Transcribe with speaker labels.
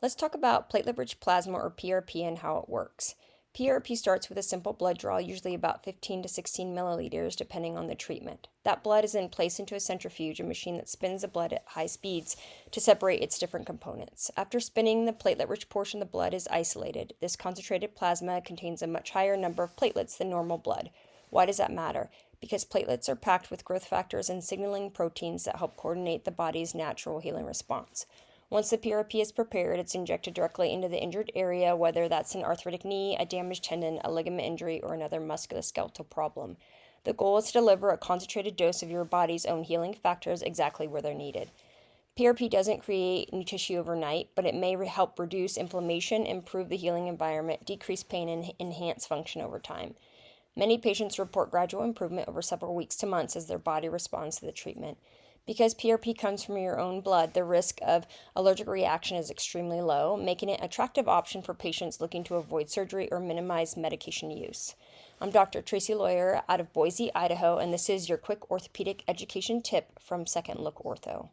Speaker 1: Let's talk about platelet-rich plasma or PRP and how it works. PRP starts with a simple blood draw, usually about 15 to 16 milliliters, depending on the treatment. That blood is then placed into a centrifuge, a machine that spins the blood at high speeds to separate its different components. After spinning, the platelet-rich portion of the blood is isolated. This concentrated plasma contains a much higher number of platelets than normal blood. Why does that matter? Because platelets are packed with growth factors and signaling proteins that help coordinate the body's natural healing response. Once the PRP is prepared, it's injected directly into the injured area, whether that's an arthritic knee, a damaged tendon, a ligament injury, or another musculoskeletal problem. The goal is to deliver a concentrated dose of your body's own healing factors exactly where they're needed. PRP doesn't create new tissue overnight, but it may help reduce inflammation, improve the healing environment, decrease pain, and enhance function over time. Many patients report gradual improvement over several weeks to months as their body responds to the treatment. Because PRP comes from your own blood, the risk of allergic reaction is extremely low, making it an attractive option for patients looking to avoid surgery or minimize medication use. I'm Dr. Tracye Lawyer out of Boise, Idaho, and this is your quick orthopedic education tip from Second Look Ortho.